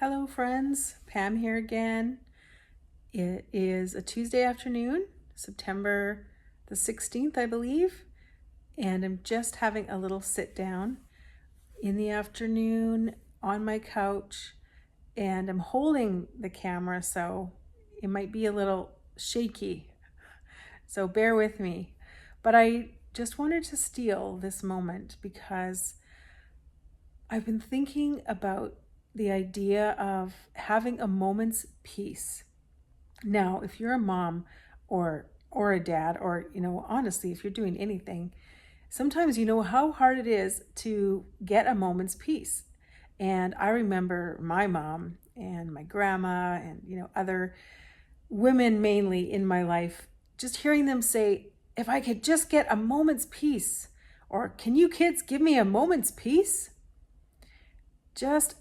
Hello, friends. Pam here again. It is a Tuesday afternoon, September the 16th, I believe, and I'm just having a little sit down in the afternoon on my couch, and I'm holding the camera, so it might be a little shaky. So bear with me. But I just wanted to steal this moment because I've been thinking about the idea of having a moment's peace. Now, if you're a mom or a dad, or honestly, if you're doing anything, sometimes you know how hard it is to get a moment's peace. And I remember my mom and my grandma and other women mainly in my life, just hearing them say, if I could just get a moment's peace, or can you kids give me a moment's peace? Just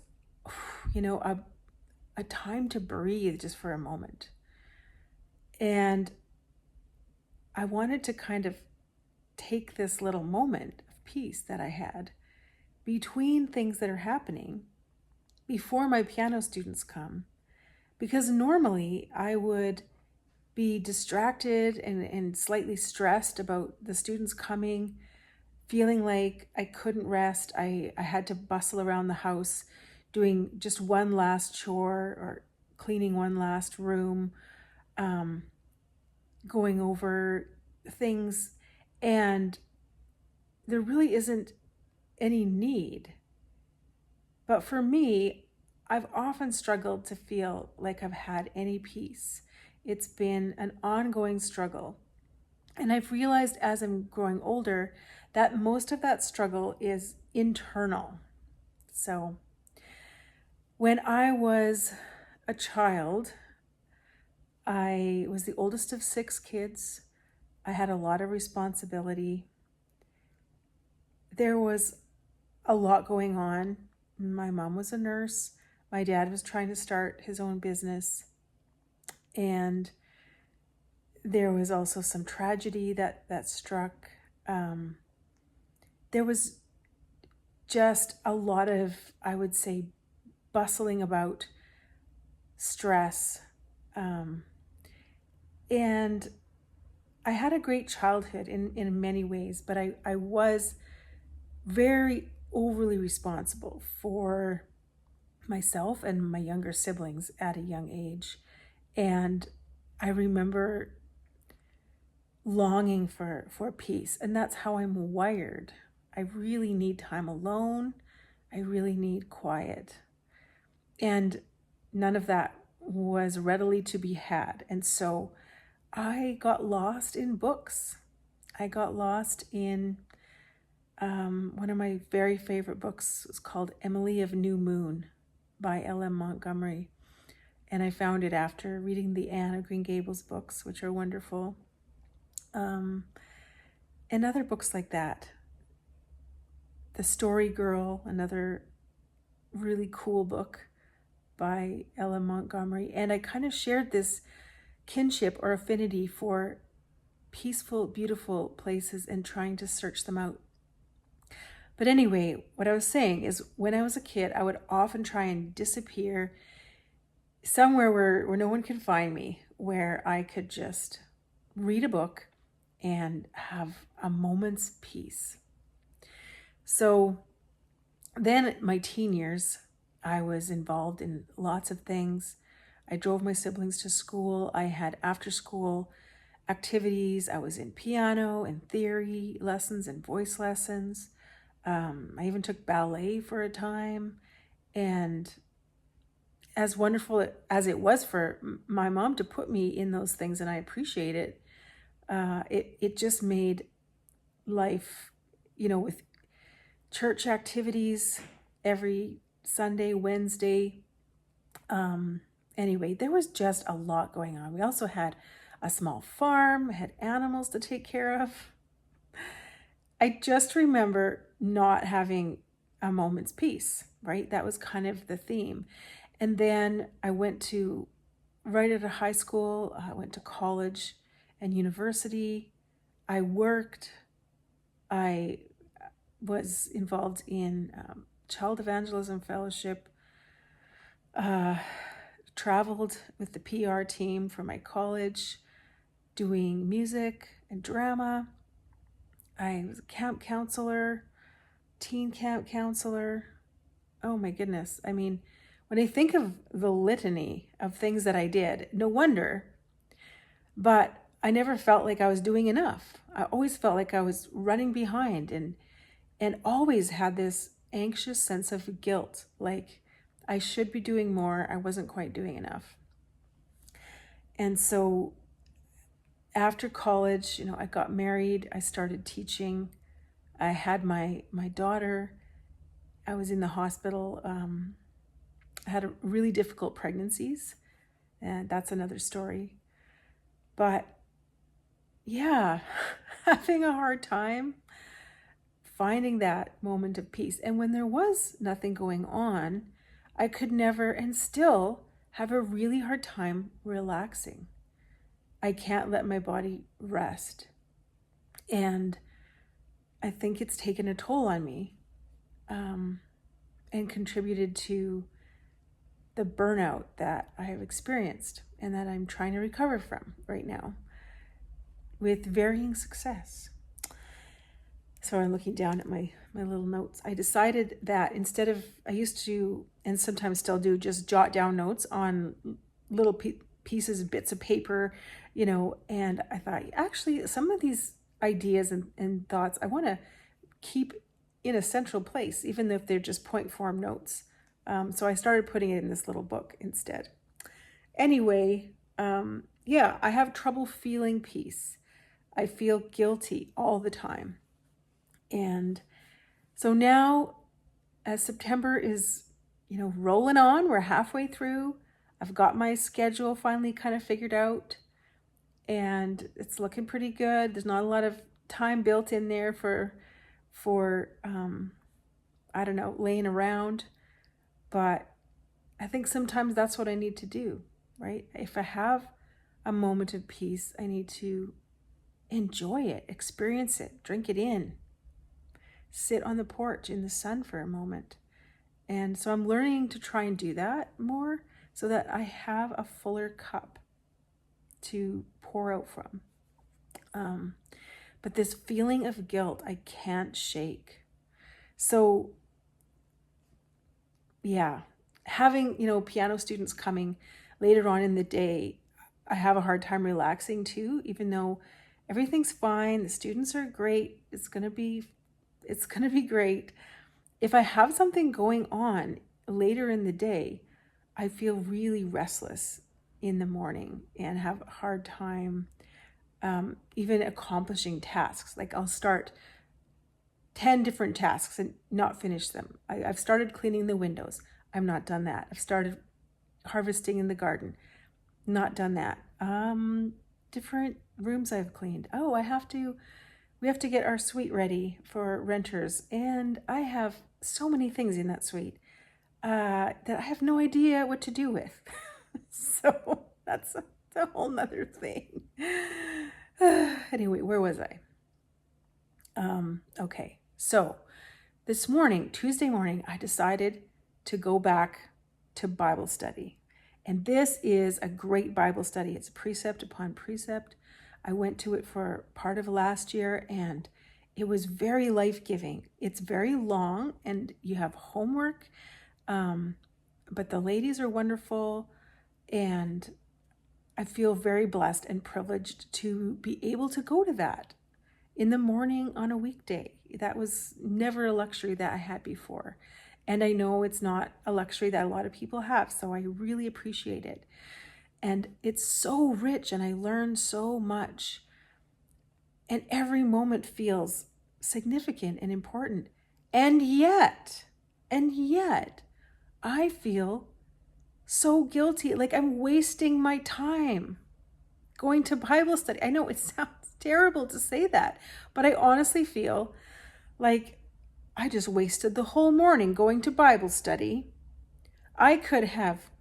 a time to breathe just for a moment. And I wanted to kind of take this little moment of peace that I had between things that are happening before my piano students come. Because normally I would be distracted and slightly stressed about the students coming, feeling like I couldn't rest. I had to bustle around the house doing just one last chore or cleaning one last room, going over things, and there really isn't any need. But for me, I've often struggled to feel like I've had any peace. It's been an ongoing struggle. And I've realized as I'm growing older that most of that struggle is internal. So when I was a child, I was the oldest of 6 kids. I had a lot of responsibility. There was a lot going on. My mom was a nurse. My dad was trying to start his own business. And there was also some tragedy that struck. There was just a lot of, I would say, bustling about, stress. And I had a great childhood in many ways, but I was very overly responsible for myself and my younger siblings at a young age. And I remember longing for peace. And that's how I'm wired. I really need time alone. I really need quiet. And none of that was readily to be had. And so I got lost in books. I got lost in one of my very favorite books. It's called Emily of New Moon by L.M. Montgomery. And I found it after reading the Anne of Green Gables books, which are wonderful. And other books like that. The Story Girl, another really cool book by L.M. Montgomery. And I kind of shared this kinship or affinity for peaceful, beautiful places and trying to search them out. But anyway, what I was saying is when I was a kid, I would often try and disappear somewhere where no one could find me, where I could just read a book and have a moment's peace. So then my teen years, I was involved in lots of things. I drove my siblings to school. I had after school activities. I was in piano and theory lessons and voice lessons. I even took ballet for a time. And as wonderful as it was for my mom to put me in those things, and I appreciate it, it just made life, with church activities every Sunday, Wednesday. Anyway, there was just a lot going on. We also had a small farm, had animals to take care of. I just remember not having a moment's peace, right? That was kind of the theme. And then I went to, right out of high school, I went to college and university. I worked. I was involved in Child Evangelism Fellowship. Traveled with the PR team for my college, doing music and drama. I was a camp counselor, teen camp counselor. Oh my goodness. I mean, when I think of the litany of things that I did, no wonder, but I never felt like I was doing enough. I always felt like I was running behind and always had this anxious sense of guilt, like I should be doing more, I wasn't quite doing enough. And so after college, I got married, I started teaching. I had my daughter. I was in the hospital. I had a really difficult pregnancies, and that's another story. But yeah, having a hard time finding that moment of peace. And when there was nothing going on, I could never and still have a really hard time relaxing. I can't let my body rest. And I think it's taken a toll on me, and contributed to the burnout that I have experienced and that I'm trying to recover from right now with varying success. So I'm looking down at my little notes. I decided that instead of, I used to, and sometimes still do, just jot down notes on little pieces, bits of paper, and I thought, actually, some of these ideas and thoughts I want to keep in a central place, even if they're just point form notes. So I started putting it in this little book instead. Anyway, I have trouble feeling peace. I feel guilty all the time. And so now, as September is, rolling on, we're halfway through. I've got my schedule finally kind of figured out, and it's looking pretty good. There's not a lot of time built in there for I don't know, laying around. But I think sometimes that's what I need to do, right? If I have a moment of peace, I need to enjoy it, experience it, drink it in, sit on the porch in the sun for a moment. And so I'm learning to try and do that more so that I have a fuller cup to pour out from. But this feeling of guilt, I can't shake. So yeah, having, piano students coming later on in the day, I have a hard time relaxing too, even though everything's fine. The students are great. It's going to be great. If I have something going on later in the day, I feel really restless in the morning and have a hard time even accomplishing tasks. Like I'll start 10 different tasks and not finish them. I've started cleaning the windows. I've not done that. I've started harvesting in the garden. Not done that. Different rooms I've cleaned. Oh, we have to get our suite ready for renters. And I have so many things in that suite that I have no idea what to do with. So that's a whole nother thing. Anyway, where was I? Okay. So this morning, Tuesday morning, I decided to go back to Bible study. And this is a great Bible study. It's precept upon precept. I went to it for part of last year and it was very life-giving. It's very long and you have homework, but the ladies are wonderful and I feel very blessed and privileged to be able to go to that in the morning on a weekday. That was never a luxury that I had before. And I know it's not a luxury that a lot of people have, so I really appreciate it. And it's so rich and I learn so much. And every moment feels significant and important. And yet, I feel so guilty, like I'm wasting my time going to Bible study. I know it sounds terrible to say that, but I honestly feel like I just wasted the whole morning going to Bible study. I could have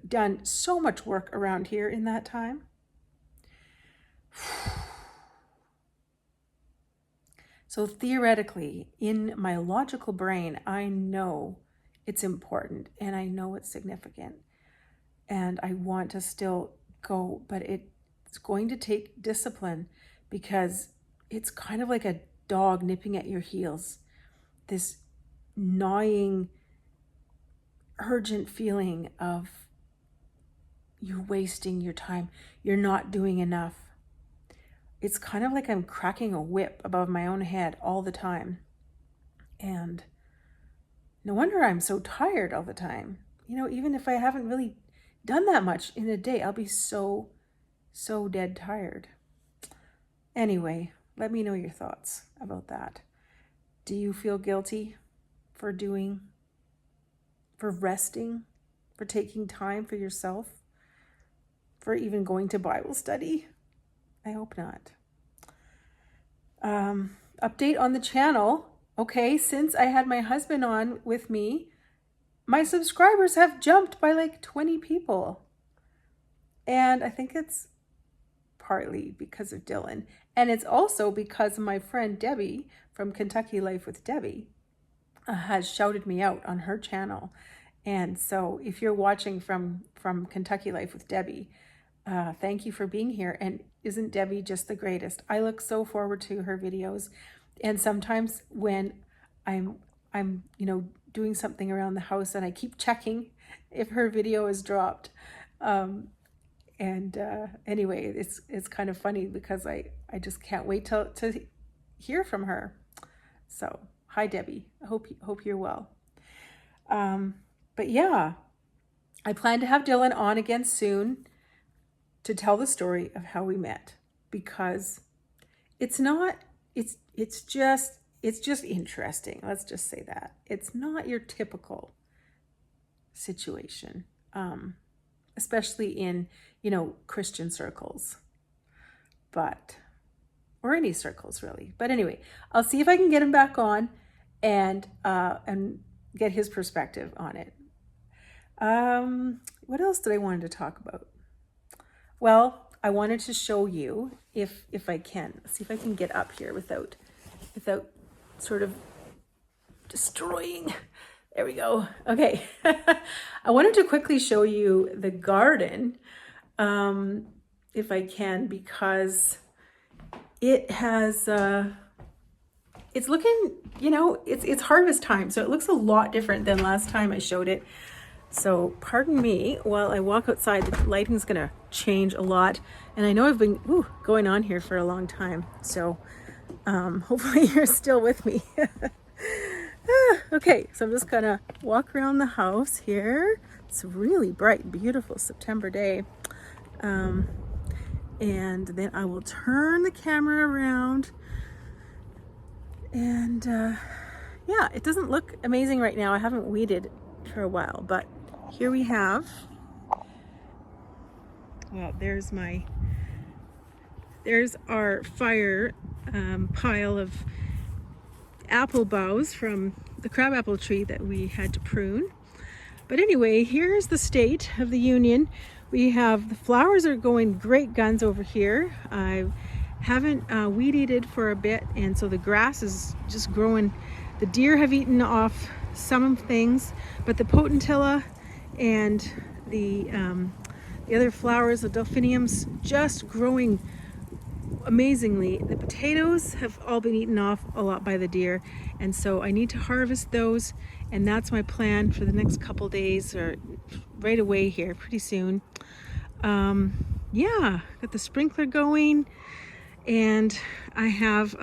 done so much work around here in that time. So theoretically, in my logical brain, I know it's important and I know it's significant and I want to still go, but it's going to take discipline because it's kind of like a dog nipping at your heels. This gnawing, urgent feeling of you're wasting your time. You're not doing enough. It's kind of like I'm cracking a whip above my own head all the time. And no wonder I'm so tired all the time. You know, even if I haven't really done that much in a day, I'll be so dead tired. Anyway, let me know your thoughts about that. Do you feel guilty for resting, for taking time for yourself, for even going to Bible study? I hope not. Update on the channel. Okay, since I had my husband on with me, my subscribers have jumped by like 20 people. And I think it's partly because of Dylan. And it's also because my friend Debbie from Kentucky Life with Debbie has shouted me out on her channel. And so if you're watching from Kentucky Life with Debbie, thank you for being here. And isn't Debbie just the greatest? I look so forward to her videos. And sometimes when I'm doing something around the house and I keep checking if her video is dropped. Anyway, it's kind of funny because I just can't wait to hear from her. So hi Debbie, I hope you're well. But yeah, I plan to have Dylan on again soon to tell the story of how we met, because it's just interesting. Let's just say that. It's not your typical situation, especially in, Christian circles, or any circles really. But anyway, I'll see if I can get him back on and get his perspective on it. What else did I want to talk about? Well, I wanted to show you, if I can, see if I can get up here without sort of destroying. There we go. Okay. I wanted to quickly show you the garden, if I can, because it has, it's looking, it's harvest time. So it looks a lot different than last time I showed it. So pardon me while I walk outside. The lighting's going to change a lot. And I know I've been going on here for a long time. So hopefully you're still with me. Okay, so I'm just going to walk around the house here. It's a really bright, beautiful September day. And then I will turn the camera around. And yeah, it doesn't look amazing right now. I haven't weeded for a while, but here we have, well, there's our fire pile of apple boughs from the crabapple tree that we had to prune. But anyway, here's the state of the union. We have, the flowers are going great guns over here. I haven't weed eated for a bit, and so the grass is just growing. The deer have eaten off some things, but the potentilla and the other flowers, the delphiniums, just growing amazingly. The potatoes have all been eaten off a lot by the deer, and so I need to harvest those, and that's my plan for the next couple days, or right away here pretty soon. Yeah, got the sprinkler going, and I have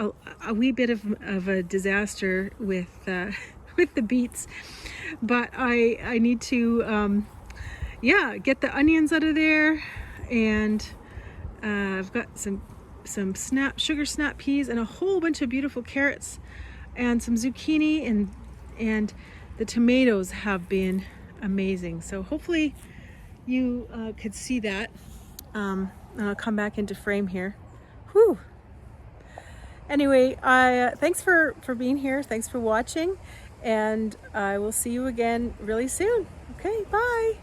a wee bit of a disaster with the beets, but I need to yeah, get the onions out of there, and I've got some sugar snap peas and a whole bunch of beautiful carrots and some zucchini, and the tomatoes have been amazing. So hopefully you could see that. I'll come back into frame here. Whew. Anyway, thanks for being here. Thanks for watching, and I will see you again really soon. Okay, bye.